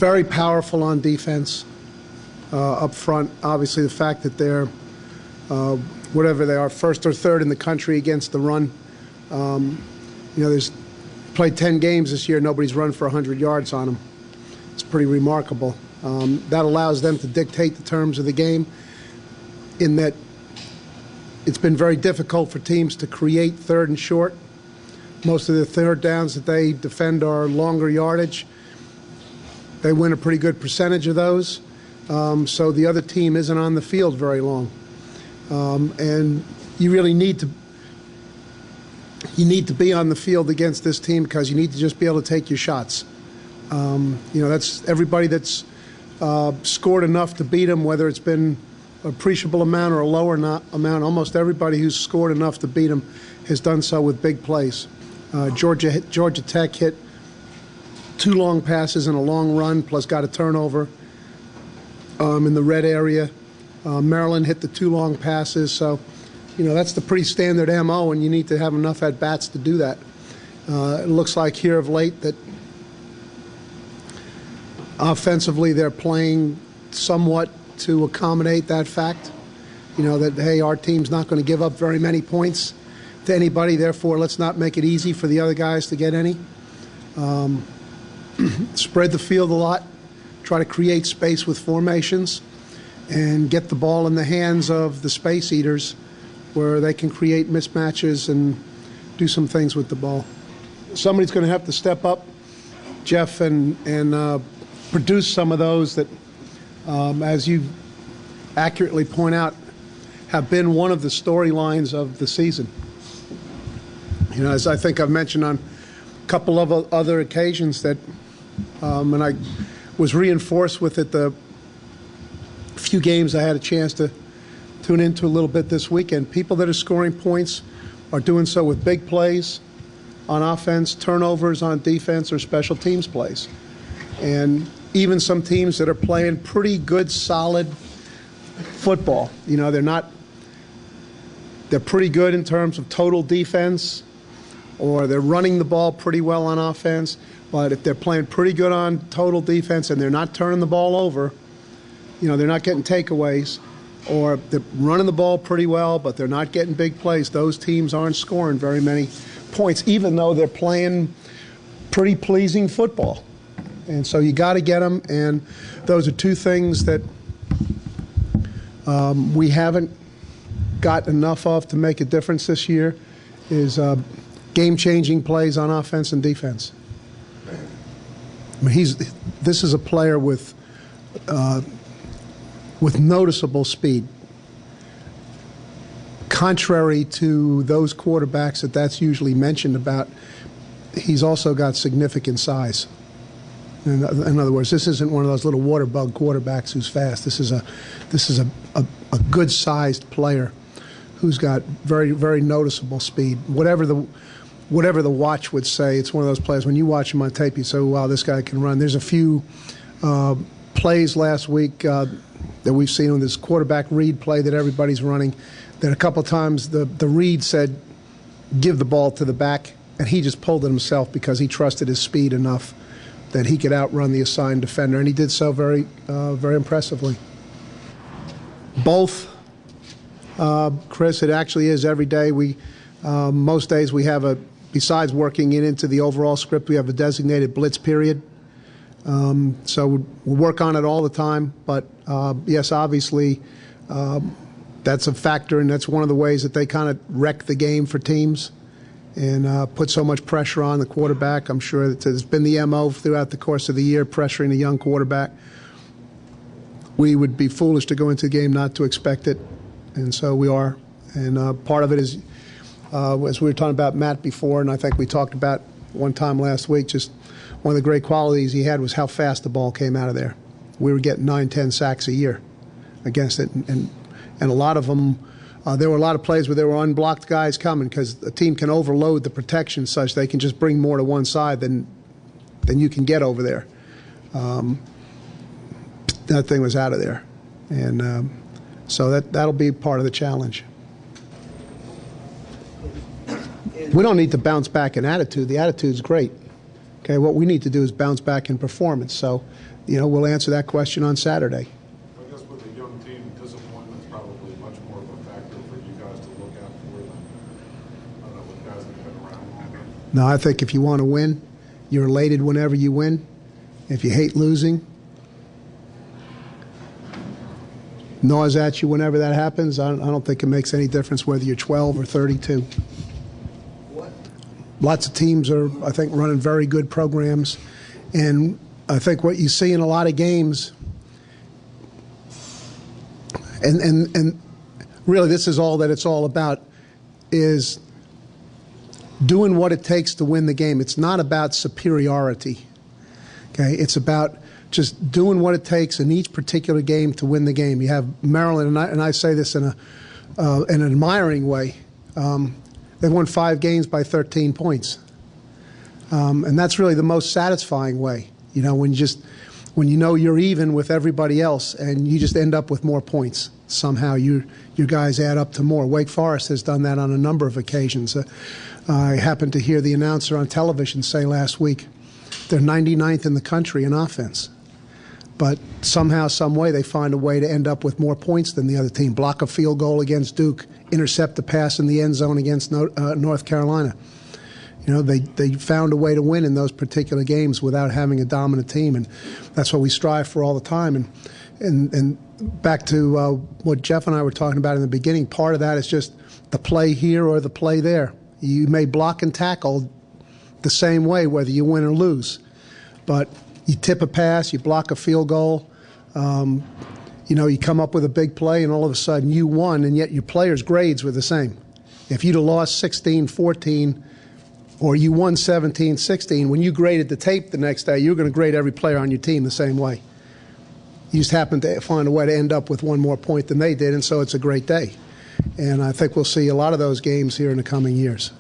Very powerful on defense up front. Obviously, the fact that they're, whatever they are, first or third in the country against the run. There's played 10 games this year. Nobody's run for 100 yards on them. It's pretty remarkable. That allows them to dictate the terms of the game in that it's been very difficult for teams to create third and short. Most of the third downs that they defend are longer yardage. They win a pretty good percentage of those, so the other team isn't on the field very long. And you really need to be on the field against this team because you need to just be able to take your shots. That's everybody that's scored enough to beat them, whether it's been an appreciable amount or a lower amount. Almost everybody who's scored enough to beat them has done so with big plays. Georgia Tech hit 2 long passes and a long run, plus got a turnover in the red area. Maryland hit the 2 long passes, so that's the pretty standard MO, and you need to have enough at-bats to do that. It looks like here of late that offensively they're playing somewhat to accommodate that fact, that, hey, our team's not going to give up very many points to anybody, therefore let's not make it easy for the other guys to get any. Spread the field a lot, try to create space with formations, and get the ball in the hands of the space eaters where they can create mismatches and do some things with the ball. Somebody's going to have to step up, Jeff, and produce some of those that, as you accurately point out, have been one of the storylines of the season. As I think I've mentioned on a couple of other occasions that, and I was reinforced with it the few games I had a chance to tune into a little bit this weekend. People that are scoring points are doing so with big plays on offense, turnovers on defense, or special teams plays. And even some teams that are playing pretty good, solid football. They're pretty good in terms of total defense, or they're running the ball pretty well on offense. But if they're playing pretty good on total defense and they're not turning the ball over, they're not getting takeaways, or they're running the ball pretty well, but they're not getting big plays, those teams aren't scoring very many points, even though they're playing pretty pleasing football. And so you got to get them, and those are 2 things that we haven't got enough of to make a difference this year, is game-changing plays on offense and defense. I mean, this is a player with noticeable speed. Contrary to those quarterbacks that's usually mentioned about, he's also got significant size. In other words, this isn't one of those little water bug quarterbacks who's fast. This is a good-sized player who's got very, very noticeable speed. Whatever the watch would say, it's one of those players, when you watch him on tape, you say, oh, wow, this guy can run. There's a few plays last week that we've seen on this quarterback read play that everybody's running, that a couple times the read said, give the ball to the back, and he just pulled it himself because he trusted his speed enough that he could outrun the assigned defender, and he did so very, very impressively. Both, Chris, it actually is every day. Most days we have besides working it into the overall script, we have a designated blitz period. So we work on it all the time, but yes, obviously that's a factor, and that's one of the ways that they kind of wreck the game for teams and put so much pressure on the quarterback. I'm sure that it's been the MO throughout the course of the year, pressuring a young quarterback. We would be foolish to go into the game not to expect it, and so we are. And part of it is, as we were talking about Matt before, and I think we talked about one time last week, just one of the great qualities he had was how fast the ball came out of there. We were getting 9-10 sacks a year against it, and a lot of them, there were a lot of plays where there were unblocked guys coming because a team can overload the protection such they can just bring more to one side than you can get over there. That thing was out of there, and so that'll be part of the challenge. We don't need to bounce back in attitude. The attitude's great. Okay, what we need to do is bounce back in performance. So we'll answer that question on Saturday. I guess with a young team, disappointment is probably much more of a factor for you guys to look out for than, I don't know, with guys that have been around longer. No, I think if you want to win, you're elated whenever you win. If you hate losing, gnaws at you whenever that happens. I don't think it makes any difference whether you're 12 or 32. Lots of teams are, I think, running very good programs. And I think what you see in a lot of games, and really this is all that it's all about, is doing what it takes to win the game. It's not about superiority. Okay? It's about just doing what it takes in each particular game to win the game. You have Maryland, and I say this in an admiring way. They've won 5 games by 13 points. And that's really the most satisfying way, when you know you're even with everybody else and you just end up with more points. Somehow your guys add up to more. Wake Forest has done that on a number of occasions. I happened to hear the announcer on television say last week they're 99th in the country in offense. But somehow, some way, they find a way to end up with more points than the other team. Block a field goal against Duke, intercept a pass in the end zone against North Carolina. They found a way to win in those particular games without having a dominant team, and that's what we strive for all the time. And back to what Jeff and I were talking about in the beginning, part of that is just the play here or the play there. You may block and tackle the same way whether you win or lose, but you tip a pass, you block a field goal, you come up with a big play, and all of a sudden you won, and yet your players' grades were the same. If you'd have lost 16-14 or you won 17-16, when you graded the tape the next day, you were going to grade every player on your team the same way. You just happened to find a way to end up with one more point than they did, and so it's a great day. And I think we'll see a lot of those games here in the coming years.